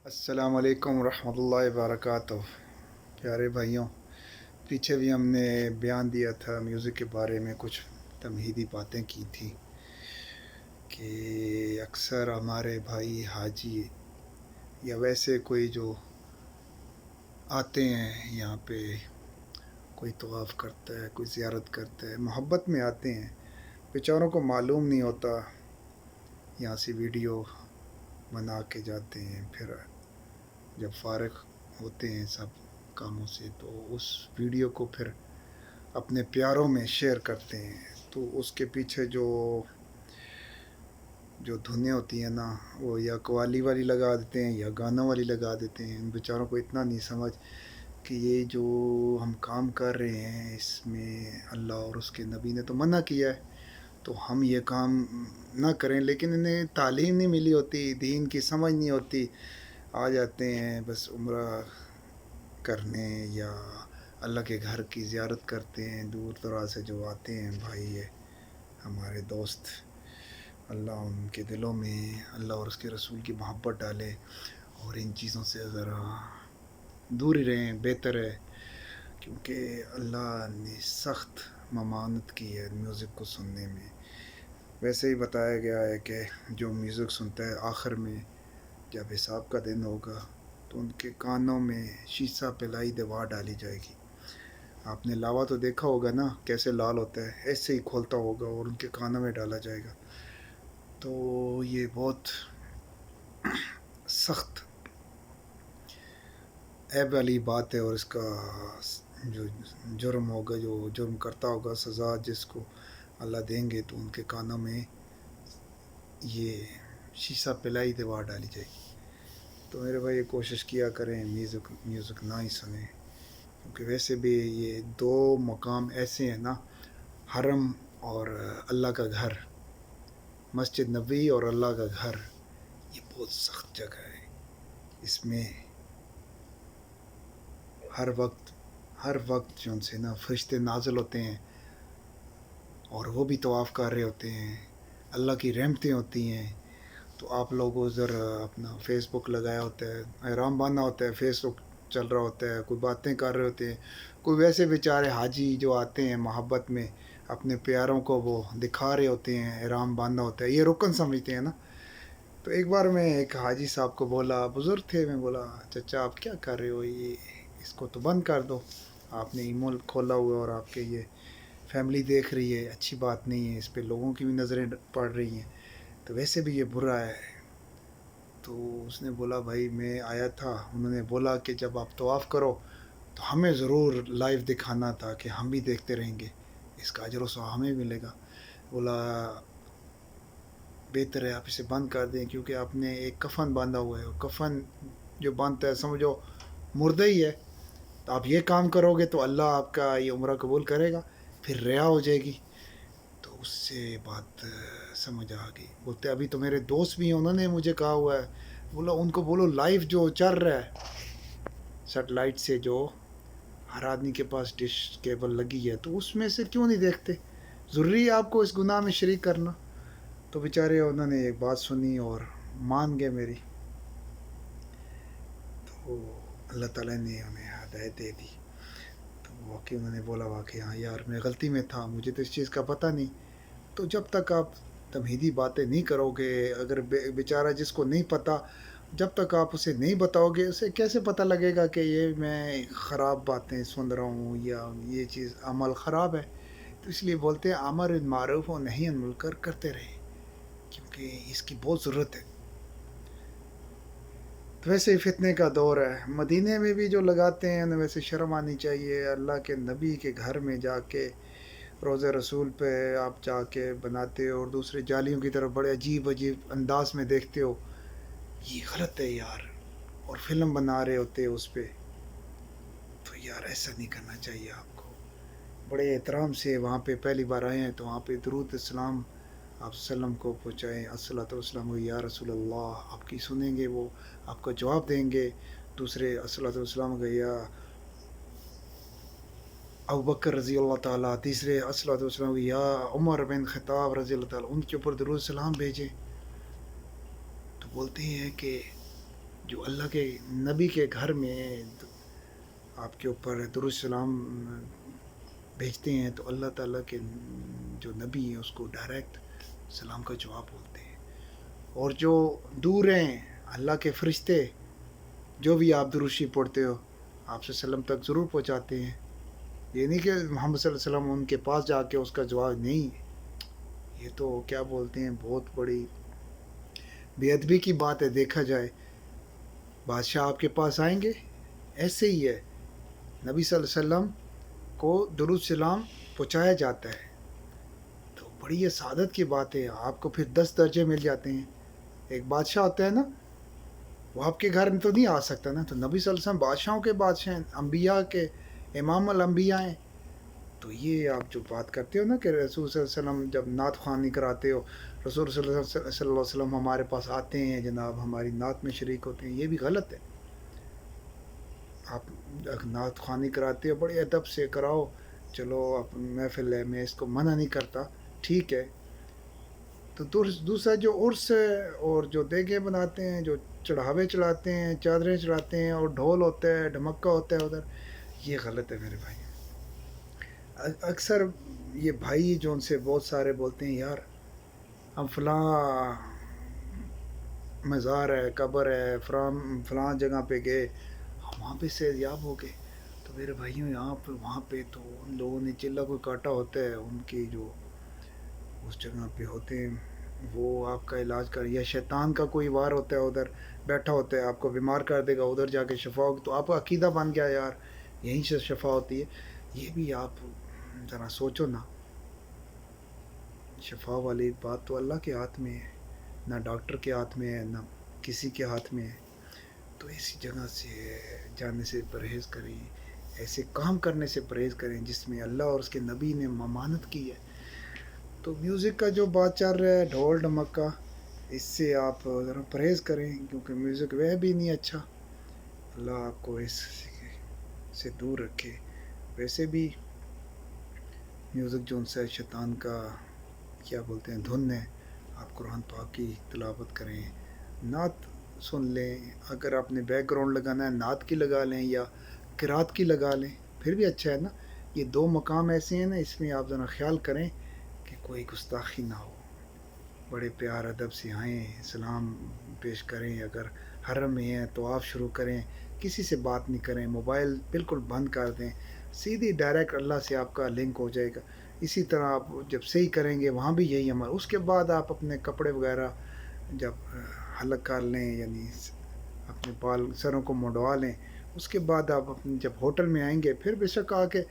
السلام علیکم ورحمۃ اللہ وبرکاتہ۔ پیارے بھائیوں، پیچھے بھی ہم نے بیان دیا تھا میوزک کے بارے میں، کچھ تمہیدی باتیں کی تھی کہ اکثر ہمارے بھائی حاجی یا ویسے کوئی جو آتے ہیں یہاں پہ، کوئی طواف کرتا ہے، کوئی زیارت کرتا ہے، محبت میں آتے ہیں، بیچاروں کو معلوم نہیں ہوتا، یہاں سے ویڈیو بنا کے جاتے ہیں، پھر جب فارغ ہوتے ہیں سب کاموں سے تو اس ویڈیو کو پھر اپنے پیاروں میں شیئر کرتے ہیں، تو اس کے پیچھے جو دھنیں ہوتی ہیں نا، وہ یا قوالی والی لگا دیتے ہیں یا گانوں والی لگا دیتے ہیں۔ ان بیچاروں کو اتنا نہیں سمجھ کہ یہ جو ہم کام کر رہے ہیں اس میں اللہ اور اس کے نبی نے تو منع کیا ہے، تو ہم یہ کام نہ کریں، لیکن انہیں تعلیم نہیں ملی ہوتی، دین کی سمجھ نہیں ہوتی، آ جاتے ہیں بس عمرہ کرنے یا اللہ کے گھر کی زیارت کرتے ہیں۔ دور دراز سے جو آتے ہیں بھائی، یہ ہمارے دوست، اللہ ان کے دلوں میں اللہ اور اس کے رسول کی محبت ڈالے، اور ان چیزوں سے ذرا دور ہی رہیں، بہتر ہے، کیونکہ اللہ نے سخت ممانعت کی ہے میوزک کو سننے میں۔ ویسے ہی بتایا گیا ہے کہ جو میوزک سنتا ہے آخر میں جب حساب کا دن ہوگا تو ان کے کانوں میں شیشہ پلائی دیوار ڈالی جائے گی۔ آپ نے لاوا تو دیکھا ہوگا نا، کیسے لال ہوتا ہے، ایسے ہی کھولتا ہوگا اور ان کے کانوں میں ڈالا جائے گا۔ تو یہ بہت سخت عیب والی بات ہے، اور اس کا جو جرم ہوگا، جو جرم کرتا ہوگا، سزا جس کو اللہ دیں گے، تو ان کے کانوں میں یہ شیشہ پلائی دیوار ڈالی جائے گی۔ تو میرے بھائی کوشش کیا کریں میوزک نہ ہی سنیں، کیونکہ ویسے بھی یہ دو مقام ایسے ہیں نا، حرم اور اللہ کا گھر، مسجد نبوی اور اللہ کا گھر، یہ بہت سخت جگہ ہے۔ اس میں ہر وقت جو ان سے نا فرشتے نازل ہوتے ہیں، اور وہ بھی طواف کر رہے ہوتے ہیں، اللہ کی رحمتیں ہوتی ہیں۔ تو آپ لوگوں ادھر اپنا فیس بک لگایا ہوتا ہے، احرام باندھا ہوتا ہے، فیس بک چل رہا ہوتا ہے، کوئی باتیں کر رہے ہوتے ہیں، کوئی ویسے بیچارے حاجی جو آتے ہیں محبت میں اپنے پیاروں کو وہ دکھا رہے ہوتے ہیں، احرام باندھا ہوتا ہے، یہ رکن سمجھتے ہیں نا۔ تو ایک بار میں ایک حاجی صاحب کو بولا، بزرگ تھے، میں بولا چچا آپ کیا کر رہے ہو، یہ اس کو تو بند کر دو، آپ نے ای میل کھولا ہوا اور آپ کے یہ فیملی دیکھ رہی ہے، اچھی بات نہیں ہے، اس پہ لوگوں کی بھی نظریں پڑ رہی ہیں، تو ویسے بھی یہ برا ہے۔ تو اس نے بولا بھائی میں آیا تھا، انہوں نے بولا کہ جب آپ طواف کرو تو ہمیں ضرور لائیو دکھانا تھا کہ ہم بھی دیکھتے رہیں گے، اس کا اجر و ثواب ہمیں ملے گا۔ بولا بہتر ہے آپ اسے بند کر دیں، کیونکہ آپ نے ایک کفن باندھا ہوا ہے، اور کفن جو باندھتا ہے سمجھو مردہ ہی ہے، تو آپ یہ کام کرو گے تو اللہ آپ کا یہ عمرہ قبول کرے گا، پھر ریا ہو جائے گی۔ تو اس سے بات سمجھ آ گئی۔ بولتے ابھی تو میرے دوست بھی ہیں، انہوں نے مجھے کہا ہوا ہے، بولا ان کو بولو لائیو جو چل رہا ہے سیٹلائٹ سے، جو ہر آدمی کے پاس ڈش کیبل لگی ہے، تو اس میں سے کیوں نہیں دیکھتے، ضروری ہے آپ کو اس گناہ میں شریک کرنا؟ تو بیچارے انہوں نے ایک بات سنی اور مان گئے میری، تو اللہ تعالیٰ نے انہیں ہدایت دے دی۔ تو واقعی انہوں نے بولا واقعی ہاں یار میں غلطی میں تھا، مجھے تو اس چیز کا پتہ نہیں۔ تو جب تک آپ تمہیدی باتیں نہیں کرو گے، اگر بیچارہ جس کو نہیں پتہ، جب تک آپ اسے نہیں بتاؤ گے، اسے کیسے پتہ لگے گا کہ یہ میں خراب باتیں سن رہا ہوں یا یہ چیز عمل خراب ہے؟ تو اس لیے بولتے ہیں امر معروف و نہی عن منکر کرتے رہیں، کیونکہ اس کی بہت ضرورت ہے۔ تو ویسے ہی فتنے کا دور ہے، مدینے میں بھی جو لگاتے ہیں انہیں ویسے شرم آنی چاہیے، اللہ کے نبی کے گھر میں جا کے روضہ رسول پہ آپ جا کے بناتے ہو، اور دوسرے جالیوں کی طرف بڑے عجیب عجیب انداز میں دیکھتے ہو، یہ غلط ہے یار، اور فلم بنا رہے ہوتے ہیں اس پہ، تو یار ایسا نہیں کرنا چاہیے آپ کو۔ بڑے احترام سے وہاں پہ پہلی بار آئے ہیں تو وہاں پہ درود السلام آپ وسلم کو پہنچائیں، الصلاۃ والسلام یا رسول اللہ، آپ کی سنیں گے، وہ آپ کو جواب دیں گے۔ دوسرے الصلاۃ والسلام یا ابو بکر رضی اللہ تعالیٰ، تیسرے الصلاۃ والسلام یا عمر بن خطاب رضی اللہ تعالیٰ، ان کے اوپر درود السلام بھیجیں۔ تو بولتے ہیں کہ جو اللہ کے نبی کے گھر میں آپ کے اوپر درود سلام بھیجتے ہیں تو اللہ تعالیٰ کے جو نبی ہیں اس کو ڈائریکٹ سلام کا جواب بولتے ہیں. اور جو دور ہیں اللہ کے فرشتے جو بھی آپ درود شریف پڑھتے ہو آپ سے وسلم تک ضرور پہنچاتے ہیں. یہ نہیں کہ محمد صلی اللہ علیہ وسلم ان کے پاس جا کے اس کا جواب نہیں. یہ تو کیا بولتے ہیں بہت بڑی بے ادبی کی بات ہے. دیکھا جائے بادشاہ آپ کے پاس آئیں گے ایسے ہی ہے. نبی صلی اللہ علیہ وسلم کو درود سلام پہنچایا جاتا ہے تو بڑی یہ سعادت کی بات ہے. آپ کو پھر 10 درجے مل جاتے ہیں. ایک بادشاہ ہوتا ہے نا وہ آپ کے گھر میں تو نہیں آ سکتا نا. تو نبی صلی اللہ علیہ وسلم بادشاہوں کے بادشاہ ہیں انبیاء کے امام الانبیاء ہیں. تو یہ آپ جو بات کرتے ہو نا کہ رسول صلی اللہ علیہ وسلم جب نعت خوانی کراتے ہو رسول صلی اللہ علیہ وسلم ہمارے پاس آتے ہیں جناب ہماری نعت میں شریک ہوتے ہیں, یہ بھی غلط ہے. آپ نعت خوانی کراتے ہو بڑے ادب سے کراؤ, چلو آپ محفل ہے میں اس کو منع نہیں کرتا ٹھیک ہے. تو دوسرا جو عرس ہے اور جو دیگیں بناتے ہیں جو چڑھاوے چڑھاتے ہیں چادریں چڑھاتے ہیں اور ڈھول ہوتا ہے ڈھمکا ہوتا ہے ادھر, یہ غلط ہے میرے بھائی. اکثر یہ بھائی جو ان سے بہت سارے بولتے ہیں یار ہم فلاں مزار ہے قبر ہے فلاں جگہ پہ گئے ہم وہاں پہ صحت یاب ہو گئے. تو میرے بھائیوں یہاں پہ وہاں پہ تو ان لوگوں نے چلا کوئی کاٹا ہوتا ہے ان کی جو اس جگہ پہ ہوتے ہیں وہ آپ کا علاج کر, یا شیطان کا کوئی وار ہوتا ہے ادھر بیٹھا ہوتا ہے آپ کو بیمار کر دے گا ادھر جا کے شفا ہوگی. تو آپ کا عقیدہ بن گیا یار یہیں سے شفا ہوتی ہے. یہ بھی آپ ذرا سوچو نا. شفا والی بات تو اللہ کے ہاتھ میں ہے, نہ ڈاکٹر کے ہاتھ میں ہے نہ کسی کے ہاتھ میں ہے. تو ایسی جگہ سے جانے سے پرہیز کریں, ایسے کام کرنے سے پرہیز کریں جس میں اللہ اور اس کے نبی نے ممانت کی ہے. تو میوزک کا جو بات چل رہا ہے ڈھول ڈھمکا اس سے آپ ذرا پرہیز کریں کیونکہ میوزک وہ بھی نہیں اچھا. اللہ آپ کو اس سے دور رکھے. ویسے بھی میوزک جو ان سے شیطان کا کیا بولتے ہیں دھن ہے. آپ قرآن پاک کی تلاوت کریں, نعت سن لیں, اگر آپ نے بیک گراؤنڈ لگانا ہے نعت کی لگا لیں یا قرات کی لگا لیں پھر بھی اچھا ہے نا. یہ 2 مقام ایسے ہیں نا اس میں آپ ذرا خیال کریں کہ کوئی گستاخی نہ ہو. بڑے پیار ادب سے آئیں سلام پیش کریں, اگر حرم میں ہیں تو آپ شروع کریں, کسی سے بات نہیں کریں, موبائل بالکل بند کر دیں, سیدھی ڈائریکٹ اللہ سے آپ کا لنک ہو جائے گا. اسی طرح آپ جب صحیح کریں گے وہاں بھی یہی عمل. اس کے بعد آپ اپنے کپڑے وغیرہ جب حلق کر لیں یعنی اپنے بال سروں کو منڈوا لیں, اس کے بعد آپ اپنے جب ہوٹل میں آئیں گے پھر بے شک آ کے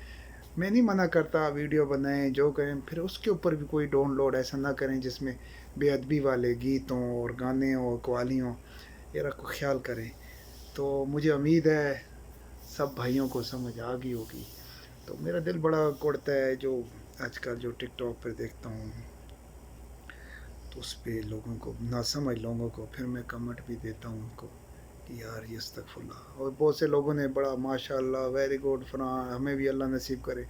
میں نہیں منع کرتا ویڈیو بنائیں جو کریں, پھر اس کے اوپر بھی کوئی ڈاؤن لوڈ ایسا نہ کریں جس میں بے ادبی والے گیت ہوں اور گانے ہوں قوالی ہوں. یہ رکھو خیال کریں. تو مجھے امید ہے سب بھائیوں کو سمجھ آ گئی ہوگی. تو میرا دل بڑا کوڑتا ہے جو آج کل جو ٹک ٹاک پہ دیکھتا ہوں تو اس پہ لوگوں کو نہ سمجھ لوگوں کو پھر میں کمنٹ بھی دیتا ہوں ان کو کہ یار یہ استغفر اللہ. اور بہت سے لوگوں نے بڑا ماشاء اللہ ویری گڈ فلاں ہمیں بھی اللہ نصیب کرے,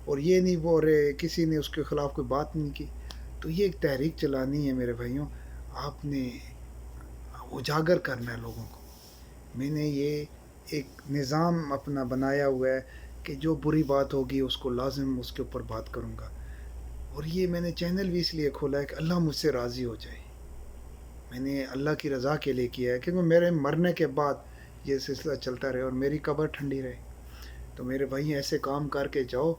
اور یہ نہیں بول رہے کسی نے اس کے خلاف کوئی بات نہیں کی. تو یہ ایک تحریک چلانی ہے میرے بھائیوں, آپ نے اجاگر کرنا ہے لوگوں کو. میں نے یہ ایک نظام اپنا بنایا ہوا ہے کہ جو بری بات ہوگی اس کو لازم اس کے اوپر بات کروں گا. اور یہ میں نے چینل بھی اس لیے کھولا ہے کہ اللہ مجھ سے راضی ہو جائے. میں نے اللہ کی رضا کے لیے کیا ہے کیونکہ میرے مرنے کے بعد یہ سلسلہ چلتا رہے اور میری قبر ٹھنڈی رہے. تو میرے بھائی ایسے کام کر کے جاؤ,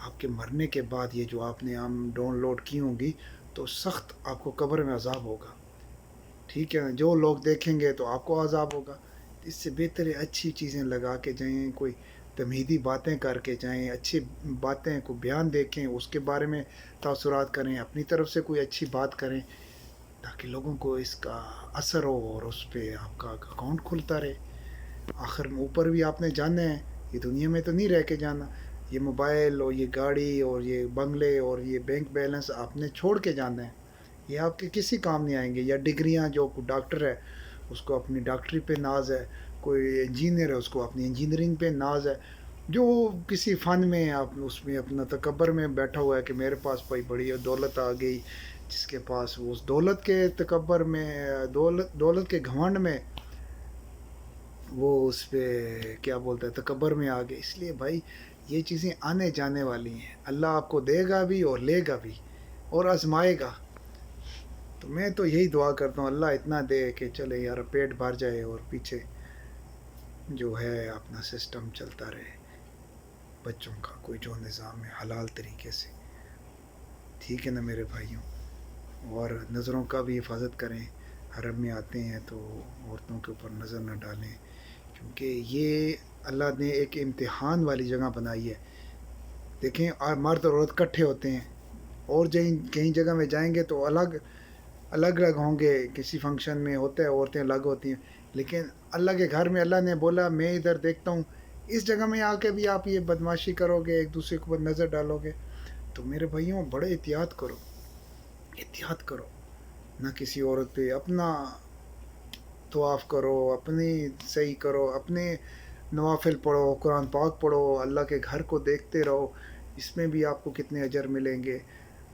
آپ کے مرنے کے بعد یہ جو آپ نے ڈاؤن لوڈ کی ہوں گی تو سخت آپ کو قبر میں عذاب ہوگا. ٹھیک ہے نا, جو لوگ دیکھیں گے تو آپ کو عذاب ہوگا. اس سے بہتر ہے اچھی چیزیں لگا کے جائیں, کوئی تمہیدی باتیں کر کے جائیں, اچھی باتیں کو بیان دیکھیں اس کے بارے میں تاثرات کریں, اپنی طرف سے کوئی اچھی بات کریں تاکہ لوگوں کو اس کا اثر ہو اور اس پہ آپ کا اکاؤنٹ کھلتا رہے. آخر میں اوپر بھی آپ نے جانا ہے, یہ دنیا میں تو نہیں رہ کے جانا. یہ موبائل اور یہ گاڑی اور یہ بنگلے اور یہ بینک بیلنس آپ نے چھوڑ کے جانا ہے, یہ آپ کے کسی کام نہیں آئیں گے. یا ڈگریاں, جو ڈاکٹر ہے اس کو اپنی ڈاکٹری پہ ناز ہے, کوئی انجینئر ہے اس کو اپنی انجینئرنگ پہ ناز ہے, جو کسی فن میں آپ اس میں اپنا تکبر میں بیٹھا ہوا ہے کہ میرے پاس بھائی بڑی دولت آ گئی, جس کے پاس وہ اس دولت کے تکبر میں دولت کے گھمنڈ میں وہ اس پہ کیا بولتا ہے تکبر میں آ گئے. اس لیے بھائی یہ چیزیں آنے جانے والی ہیں. اللہ آپ کو دے گا بھی اور لے گا بھی اور آزمائے گا. تو میں تو یہی دعا کرتا ہوں اللہ اتنا دے کہ چلے یار پیٹ بھر جائے اور پیچھے جو ہے اپنا سسٹم چلتا رہے بچوں کا کوئی جو نظام ہے حلال طریقے سے. ٹھیک ہے نا میرے بھائیوں. اور نظروں کا بھی حفاظت کریں. حرم میں آتے ہیں تو عورتوں کے اوپر نظر نہ ڈالیں کیونکہ یہ اللہ نے ایک امتحان والی جگہ بنائی ہے. دیکھیں مرد اور عورت کٹھے ہوتے ہیں اور کہیں جگہ میں جائیں گے تو الگ الگ الگ ہوں گے. کسی فنکشن میں ہوتا ہے عورتیں الگ ہوتی ہیں لیکن اللہ کے گھر میں اللہ نے بولا میں ادھر دیکھتا ہوں اس جگہ میں آ کے بھی آپ یہ بدماشی کرو گے ایک دوسرے کے اوپر نظر ڈالو گے. تو میرے بھائیوں بڑے احتیاط کرو. احتیاط کرو. نہ کسی عورت پہ اپنا طواف کرو اپنی صحیح کرو اپنے نوافل پڑھو قرآن پاک پڑھو اللہ کے گھر کو دیکھتے رہو. اس میں بھی آپ کو کتنے اجر ملیں گے.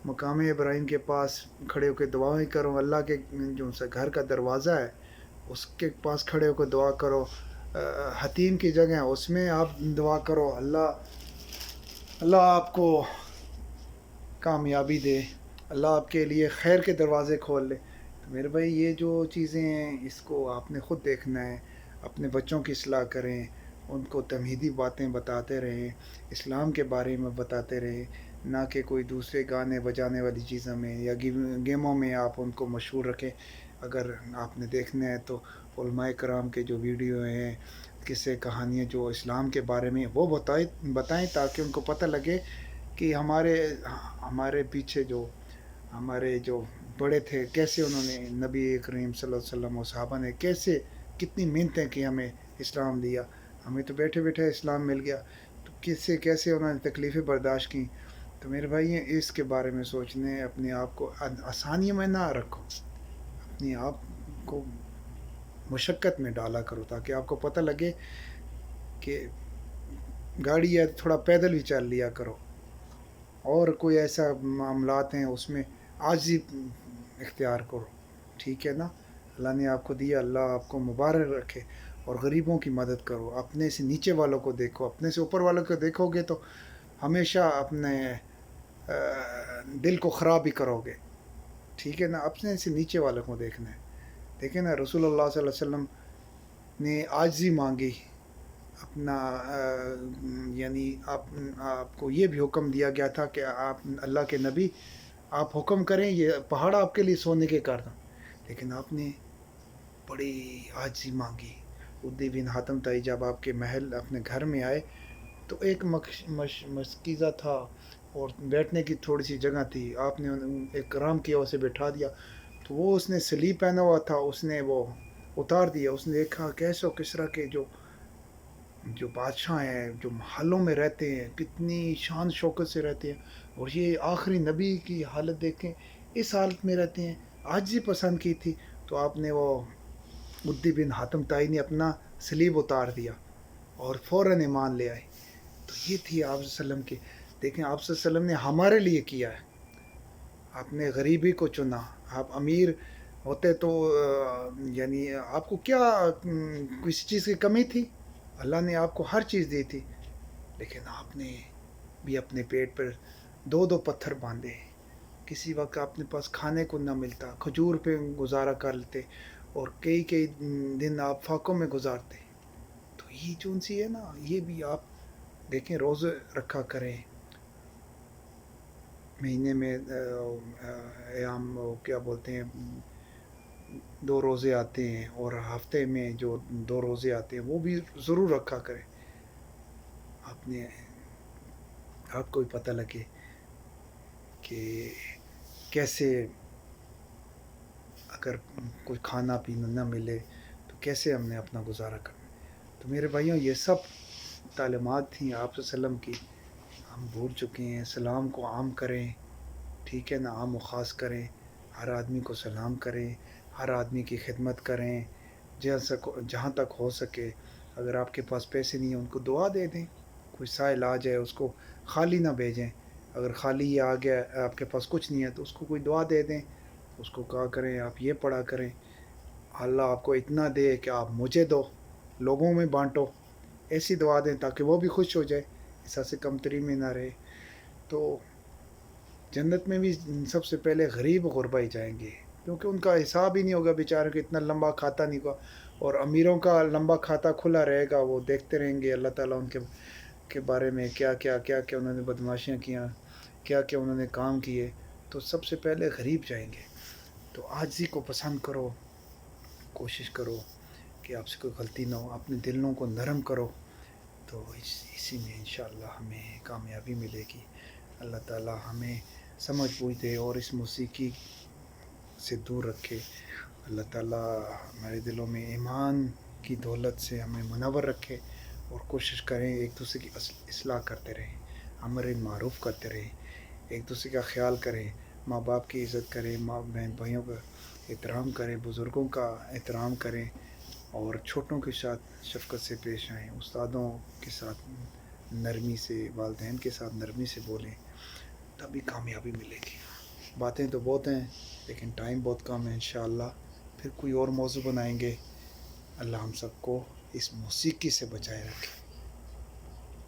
مقام ابراہیم کے پاس کھڑے ہو کے دعائیں کرو. اللہ کے جو سا گھر کا دروازہ ہے اس کے پاس کھڑے ہو کے دعا کرو. حتیم کی جگہ اس میں آپ دعا کرو. اللہ آپ کو کامیابی دے. اللہ آپ کے لیے خیر کے دروازے کھول لے. تو میرے بھائی یہ جو چیزیں ہیں اس کو آپ نے خود دیکھنا ہے. اپنے بچوں کی اصلاح کریں. ان کو تمہیدی باتیں بتاتے رہیں. اسلام کے بارے میں بتاتے رہیں نہ کہ کوئی دوسرے گانے بجانے والی چیزوں میں یا گیموں میں آپ ان کو مشہور رکھیں. اگر آپ نے دیکھنا ہے تو علماء کرام کے جو ویڈیو ہیں قصے کہانیاں جو اسلام کے بارے میں وہ بتائیں تاکہ ان کو پتہ لگے کہ ہمارے پیچھے جو ہمارے جو بڑے تھے کیسے انہوں نے نبی کریم صلی اللہ علیہ وسلم و صحابہ نے کیسے کتنی محنتیں کی ہمیں اسلام دیا. ہمیں تو بیٹھے بیٹھے اسلام مل گیا. تو کیسے انہوں نے تکلیفیں برداشت کی. تو میرے بھائی اس کے بارے میں سوچنے اپنے آپ کو آسانیوں میں نہ رکھو. اپنے آپ کو مشقت میں ڈالا کرو تاکہ آپ کو پتہ لگے کہ گاڑی ہے تھوڑا پیدل بھی چل لیا کرو. اور کوئی ایسا معاملات ہیں اس میں عاجزی اختیار کرو. ٹھیک ہے نا. اللہ نے آپ کو دیا اللہ آپ کو مبارک رکھے. اور غریبوں کی مدد کرو. اپنے سے نیچے والوں کو دیکھو. اپنے سے اوپر والوں کو دیکھو گے تو ہمیشہ اپنے دل کو خراب ہی کرو گے. ٹھیک ہے نا. اپنے سے نیچے والوں کو دیکھنا ہے. دیکھیں نا رسول اللہ صلی اللہ علیہ وسلم نے عاجزی مانگی. اپنا یعنی آپ کو یہ بھی حکم دیا گیا تھا کہ آپ اللہ کے نبی آپ حکم کریں یہ پہاڑ آپ کے لیے سونے کے کر دوں. لیکن آپ نے بڑی عاجزی مانگی. عدی بن حاتم تائی جب آپ کے محل اپنے گھر میں آئے تو ایک مشکیزہ تھا اور بیٹھنے کی تھوڑی سی جگہ تھی. آپ نے ایک رام کی اسے بٹھا دیا. تو وہ اس نے سلیب پہنا ہوا تھا اس نے وہ اتار دیا. اس نے دیکھا کیسے کس طرح کے جو بادشاہ ہیں جو محلوں میں رہتے ہیں کتنی شان شوکت سے رہتے ہیں اور یہ آخری نبی کی حالت دیکھیں اس حالت میں رہتے ہیں. عاجزی پسند کی تھی تو آپ نے وہ عدی بن حاتم تائی نے اپنا سلیب اتار دیا اور فوراً ایمان لے آئے. تو یہ تھی آپ صلی اللہ علیہ وسلم کی. دیکھیں آپ صلی اللہ علیہ وسلم نے ہمارے لیے کیا ہے. آپ نے غریبی کو چنا. آپ امیر ہوتے تو یعنی آپ کو کیا کسی چیز کی کمی تھی. اللہ نے آپ کو ہر چیز دی تھی لیکن آپ نے بھی اپنے پیٹ پر دو پتھر باندھے. کسی وقت اپنے پاس کھانے کو نہ ملتا کھجور پہ گزارا کر لیتے اور کئی دن آپ فاقوں میں گزارتے. تو یہ جو سی ہے نا یہ بھی آپ دیکھیں روزے رکھا کریں. مہینے میں ایام کیا بولتے ہیں 2 روزے آتے ہیں اور ہفتے میں جو 2 روزے آتے ہیں وہ بھی ضرور رکھا کریں. آپ کو بھی پتہ لگے کہ کیسے اگر کوئی کھانا پینا نہ ملے تو کیسے ہم نے اپنا گزارا کرنا. تو میرے بھائیوں یہ سب تعلیمات تھیں آپ صلی اللہ علیہ وسلم کی. ہم بھول چکے ہیں. سلام کو عام کریں. ٹھیک ہے نا. عام و خاص کریں. ہر آدمی کو سلام کریں. ہر آدمی کی خدمت کریں جہاں تک ہو سکے. اگر آپ کے پاس پیسے نہیں ہیں ان کو دعا دے دیں. کوئی سائل آ جائے اس کو خالی نہ بھیجیں. اگر خالی یہ آ گیا آپ کے پاس کچھ نہیں ہے تو اس کو کوئی دعا دے دیں. اس کو کہا کریں آپ یہ پڑھا کریں اللہ آپ کو اتنا دے کہ آپ مجھے دو. لوگوں میں بانٹو، ایسی دعا دیں تاکہ وہ بھی خوش ہو جائے، احساس کمتری میں نہ رہے. تو جنت میں بھی سب سے پہلے غریب غربا ہی جائیں گے، کیونکہ ان کا حساب ہی نہیں ہوگا بیچارے کو، اتنا لمبا کھاتا نہیں ہوگا. اور امیروں کا لمبا کھاتا کھلا رہے گا، وہ دیکھتے رہیں گے اللہ تعالیٰ ان کے بارے میں کیا انہوں نے بدماشیاں کیا، کیا انہوں نے کام کیے. تو سب سے پہلے غریب جائیں گے. تو عاجزی کو پسند کرو، کوشش کرو کہ آپ سے کوئی غلطی نہ ہو، اپنے دلوں کو نرم کرو. تو اسی میں انشاءاللہ ہمیں کامیابی ملے گی. اللہ تعالیٰ ہمیں سمجھ بوجھ دے اور اس موسیقی سے دور رکھے. اللہ تعالیٰ ہمارے دلوں میں ایمان کی دولت سے ہمیں منور رکھے، اور کوشش کریں ایک دوسرے کی اصلاح کرتے رہیں، امر معروف کرتے رہیں، ایک دوسرے کا خیال کریں، ماں باپ کی عزت کریں، ماں بہن بھائیوں کا احترام کریں، بزرگوں کا احترام کریں، اور چھوٹوں کے ساتھ شفقت سے پیش آئیں، استادوں کے ساتھ نرمی سے، والدین کے ساتھ نرمی سے بولیں، تبھی کامیابی ملے گی. باتیں تو بہت ہیں لیکن ٹائم بہت کم ہے. انشاءاللہ پھر کوئی اور موضوع بنائیں گے. اللہ ہم سب کو اس موسیقی سے بچائے رکھے.